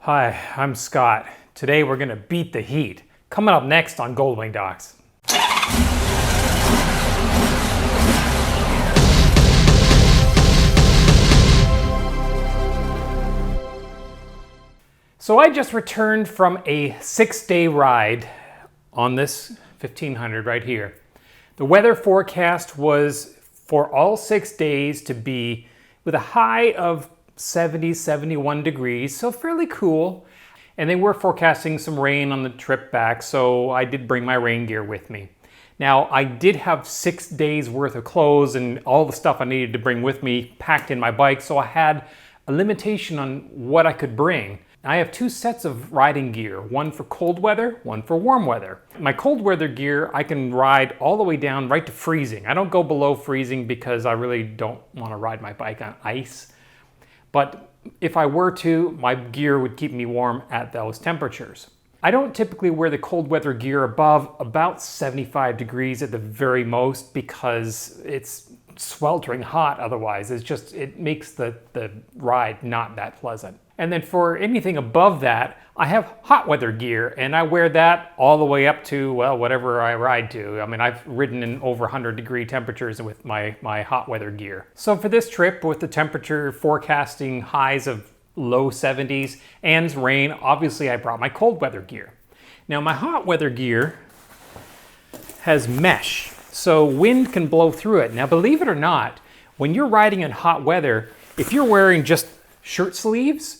Hi, I'm Scott. Today we're gonna beat the heat. Coming up next on Goldwing Docs. So I just returned from a 6-day ride on this 1500 right here. The weather forecast was for all 6 days to be with a high of 70, 71 degrees, so fairly cool. And they were forecasting some rain on the trip back, so I did bring my rain gear with me. Now, I did have 6 days worth of clothes and all the stuff I needed to bring with me packed in my bike, so I had a limitation on what I could bring. I have 2 sets of riding gear, one for cold weather, one for warm weather. My cold weather gear, I can ride all the way down right to freezing. I don't go below freezing because I really don't want to ride my bike on ice. But if I were to, my gear would keep me warm at those temperatures. I don't typically wear the cold weather gear above about 75 degrees at the very most because it's sweltering hot otherwise. It makes the ride not that pleasant. And then for anything above that, I have hot weather gear, and I wear that all the way up to, well, whatever I ride to. I mean, I've ridden in over 100-degree temperatures with my hot weather gear. So for this trip, with the temperature forecasting highs of low 70s and rain, obviously I brought my cold weather gear. Now, my hot weather gear has mesh, so wind can blow through it. Now, believe it or not, when you're riding in hot weather, if you're wearing just shirt sleeves,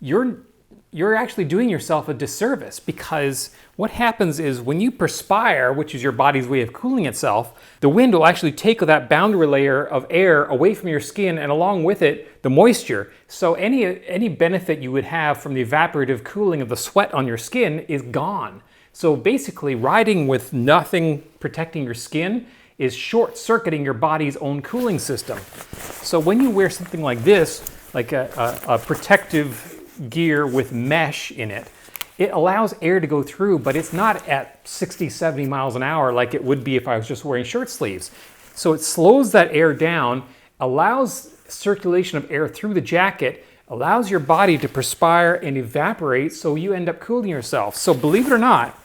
you're actually doing yourself a disservice, because what happens is when you perspire, which is your body's way of cooling itself, the wind will actually take that boundary layer of air away from your skin, and along with it, the moisture. So any benefit you would have from the evaporative cooling of the sweat on your skin is gone. So basically, riding with nothing protecting your skin is short-circuiting your body's own cooling system. So when you wear something like this, like a protective gear with mesh in it, it allows air to go through, but it's not at 60, 70 miles an hour like it would be if I was just wearing shirt sleeves. So it slows that air down, allows circulation of air through the jacket, allows your body to perspire and evaporate, so you end up cooling yourself. So believe it or not,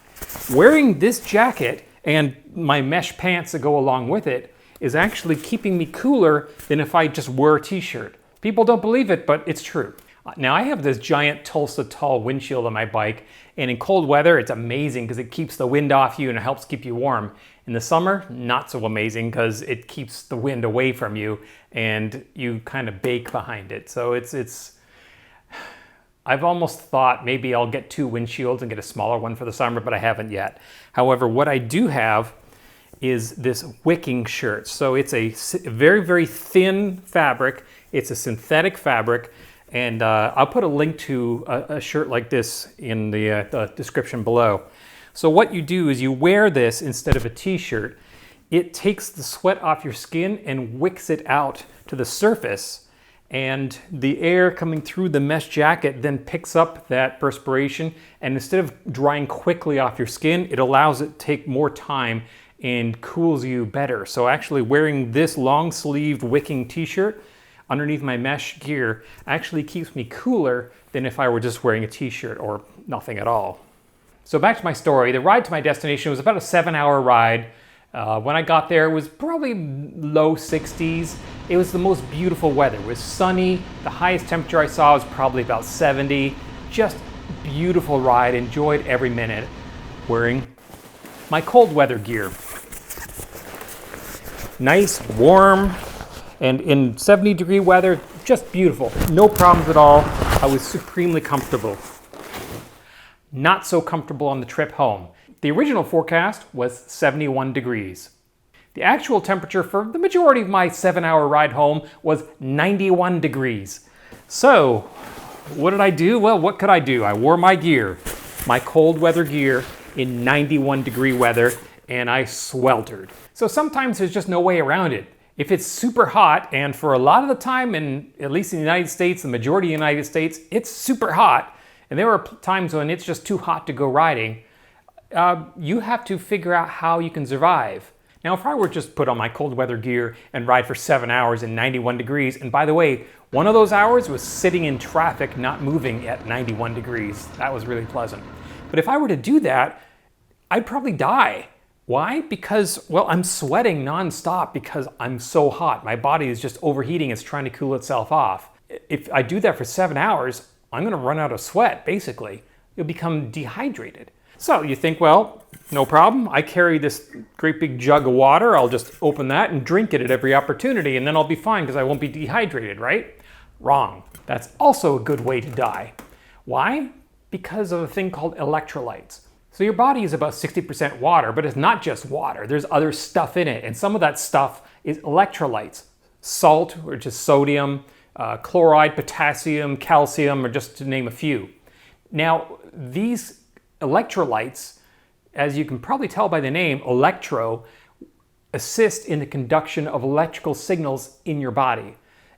wearing this jacket and my mesh pants that go along with it is actually keeping me cooler than if I just wore a t-shirt. People don't believe it, but it's true. Now, I have this giant Tulsa tall windshield on my bike, and in cold weather, it's amazing because it keeps the wind off you and it helps keep you warm. In the summer, not so amazing because it keeps the wind away from you and you kind of bake behind it. So I've almost thought maybe I'll get 2 windshields and get a smaller one for the summer, but I haven't yet. However, what I do have is this wicking shirt. So it's a very, very thin fabric. It's a synthetic fabric. And I'll put a link to a shirt like this in the description below. So what you do is you wear this instead of a t-shirt. It takes the sweat off your skin and wicks it out to the surface. And the air coming through the mesh jacket then picks up that perspiration. And instead of drying quickly off your skin, it allows it to take more time and cools you better. So actually wearing this long-sleeved wicking t-shirt underneath my mesh gear actually keeps me cooler than if I were just wearing a t-shirt or nothing at all. So back to my story. The ride to my destination was about a 7-hour ride. When I got there, it was probably low 60s. It was the most beautiful weather. It was sunny. The highest temperature I saw was probably about 70. Just beautiful ride. Enjoyed every minute wearing my cold weather gear. Nice, warm, and in 70-degree weather, just beautiful. No problems at all. I was supremely comfortable. Not so comfortable on the trip home. The original forecast was 71 degrees. The actual temperature for the majority of my 7-hour ride home was 91 degrees. So, what did I do? Well, what could I do? I wore my gear, my cold weather gear, in 91-degree weather, and I sweltered. So sometimes there's just no way around it. If it's super hot, and for a lot of the time, at least in the United States, the majority of the United States, it's super hot, and there are times when it's just too hot to go riding, you have to figure out how you can survive. Now, if I were just put on my cold weather gear and ride for 7 hours in 91 degrees, and by the way, one of those hours was sitting in traffic, not moving at 91 degrees. That was really pleasant. But if I were to do that, I'd probably die. Why? Because, well, I'm sweating nonstop because I'm so hot. My body is just overheating. It's trying to cool itself off. If I do that for 7 hours, I'm going to run out of sweat, basically. You'll become dehydrated. So you think, well, no problem. I carry this great big jug of water. I'll just open that and drink it at every opportunity, and then I'll be fine because I won't be dehydrated, right? Wrong. That's also a good way to die. Why? Because of a thing called electrolytes. So your body is about 60% water, but it's not just water. There's other stuff in it, and some of that stuff is electrolytes. Salt, which is sodium, chloride, potassium, calcium, or just to name a few. Now, these electrolytes, as you can probably tell by the name, electro, assist in the conduction of electrical signals in your body.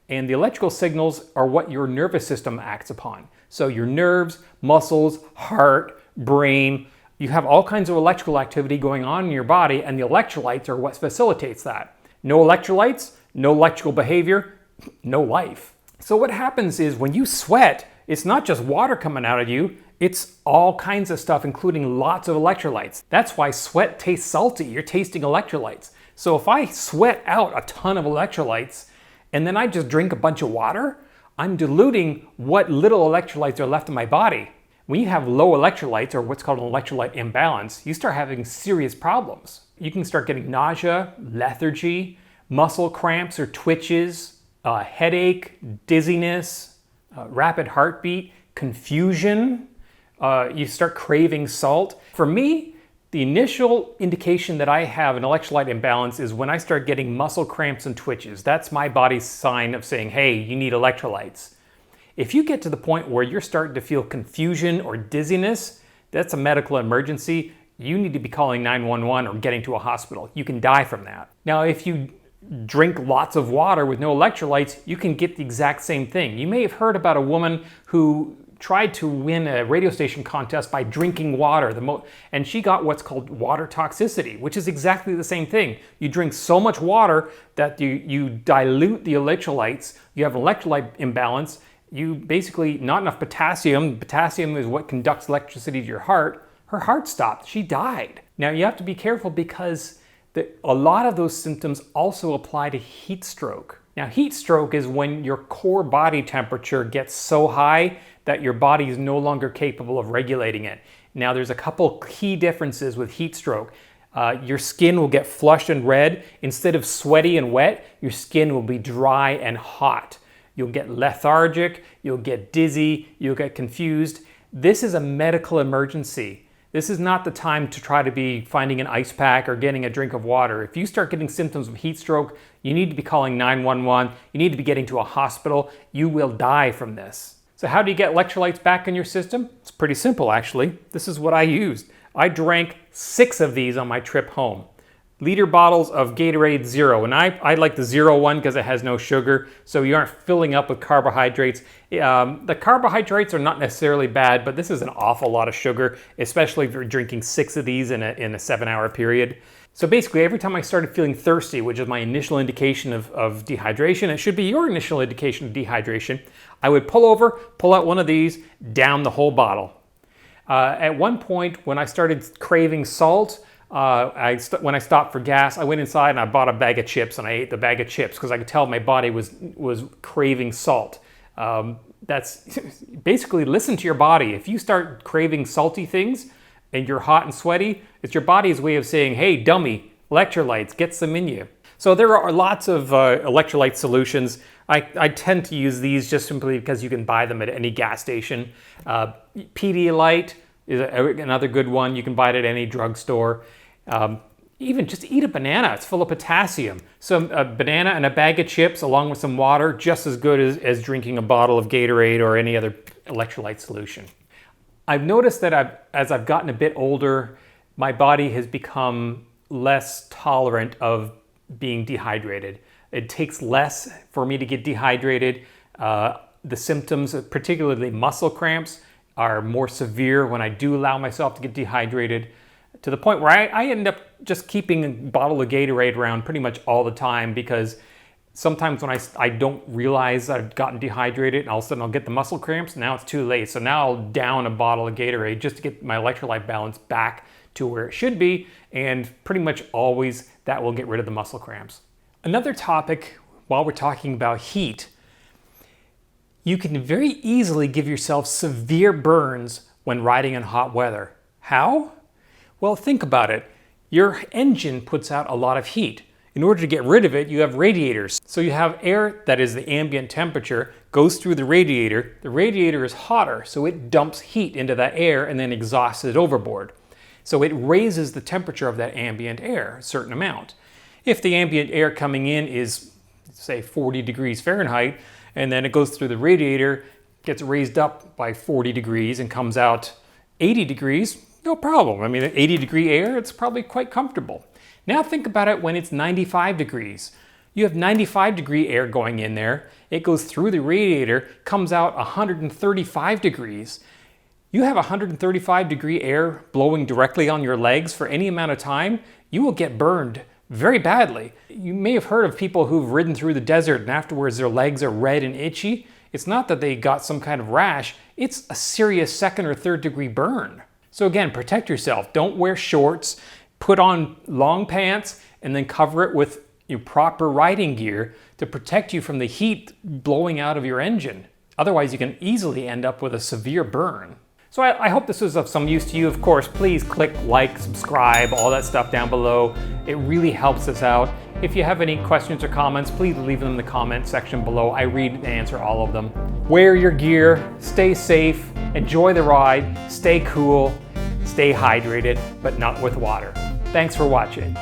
And the electrical signals are what your nervous system acts upon. So your nerves, muscles, heart, brain, you have all kinds of electrical activity going on in your body, and the electrolytes are what facilitates that. No electrolytes, no electrical behavior, no life. So what happens is when you sweat, it's not just water coming out of you, it's all kinds of stuff, including lots of electrolytes. That's why sweat tastes salty. You're tasting electrolytes. So if I sweat out a ton of electrolytes and then I just drink a bunch of water, I'm diluting what little electrolytes are left in my body. When you have low electrolytes, or what's called an electrolyte imbalance, you start having serious problems. You can start getting nausea, lethargy, muscle cramps or twitches, headache, dizziness, rapid heartbeat, confusion. You start craving salt. For me, the initial indication that I have an electrolyte imbalance is when I start getting muscle cramps and twitches. That's my body's sign of saying, hey, you need electrolytes. If you get to the point where you're starting to feel confusion or dizziness, that's a medical emergency. You need to be calling 911 or getting to a hospital. You can die from that. Now, if you drink lots of water with no electrolytes, you can get the exact same thing. You may have heard about a woman who tried to win a radio station contest by drinking water, and she got what's called water toxicity, which is exactly the same thing. You drink so much water that you dilute the electrolytes, you have an electrolyte imbalance, you basically, not enough potassium. Potassium is what conducts electricity to your heart. Her heart stopped. She died. Now you have to be careful because a lot of those symptoms also apply to heat stroke. Now heat stroke is when your core body temperature gets so high that your body is no longer capable of regulating it. Now there's a couple key differences with heat stroke. Your skin will get flushed and red. Instead of sweaty and wet, your skin will be dry and hot. You'll get lethargic, you'll get dizzy, you'll get confused. This is a medical emergency. This is not the time to try to be finding an ice pack or getting a drink of water. If you start getting symptoms of heat stroke, you need to be calling 911. You need to be getting to a hospital. You will die from this. So how do you get electrolytes back in your system? It's pretty simple, actually. This is what I used. I drank 6 of these on my trip home. Liter bottles of Gatorade Zero. And I like the Zero one because it has no sugar, so you aren't filling up with carbohydrates. The carbohydrates are not necessarily bad, but this is an awful lot of sugar, especially if you're drinking 6 of these in a 7-hour period. So basically, every time I started feeling thirsty, which is my initial indication of dehydration, it should be your initial indication of dehydration, I would pull over, pull out one of these, down the whole bottle. At one point, when I started craving salt, when I stopped for gas, I went inside and I bought a bag of chips and I ate the bag of chips because I could tell my body was craving salt. That's basically, listen to your body. If you start craving salty things and you're hot and sweaty, it's your body's way of saying, hey, dummy, electrolytes, get some in you. So there are lots of electrolyte solutions. I tend to use these just simply because you can buy them at any gas station. Pedialyte is another good one. You can buy it at any drugstore. Even just eat a banana. It's full of potassium. So a banana and a bag of chips along with some water, just as good as drinking a bottle of Gatorade or any other electrolyte solution. I've noticed that as I've gotten a bit older, my body has become less tolerant of being dehydrated. It takes less for me to get dehydrated. The symptoms, particularly muscle cramps, are more severe when I do allow myself to get dehydrated. to the point where I end up just keeping a bottle of Gatorade around pretty much all the time, because sometimes when I don't realize I've gotten dehydrated and all of a sudden I'll get the muscle cramps. Now it's too late. So now I'll down a bottle of Gatorade just to get my electrolyte balance back to where it should be. And pretty much always that will get rid of the muscle cramps. Another topic while we're talking about heat, you can very easily give yourself severe burns when riding in hot weather. How? Well, think about it. Your engine puts out a lot of heat. In order to get rid of it, you have radiators. So you have air that is the ambient temperature, goes through the radiator. The radiator is hotter, so it dumps heat into that air and then exhausts it overboard. So it raises the temperature of that ambient air a certain amount. If the ambient air coming in is, say, 40 degrees Fahrenheit, and then it goes through the radiator, gets raised up by 40 degrees and comes out 80 degrees, no problem. I mean, 80-degree air, it's probably quite comfortable. Now think about it when it's 95 degrees. You have 95-degree air going in there. It goes through the radiator, comes out 135 degrees. You have 135-degree air blowing directly on your legs for any amount of time, you will get burned very badly. You may have heard of people who've ridden through the desert and afterwards their legs are red and itchy. It's not that they got some kind of rash, it's a serious 2nd or 3rd degree burn. So again, protect yourself. Don't wear shorts. Put on long pants and then cover it with your proper riding gear to protect you from the heat blowing out of your engine. Otherwise, you can easily end up with a severe burn. So I hope this was of some use to you. Of course, please click like, subscribe, all that stuff down below. It really helps us out. If you have any questions or comments, please leave them in the comment section below. I read and answer all of them. Wear your gear, stay safe, enjoy the ride, stay cool, stay hydrated, but not with water. Thanks for watching.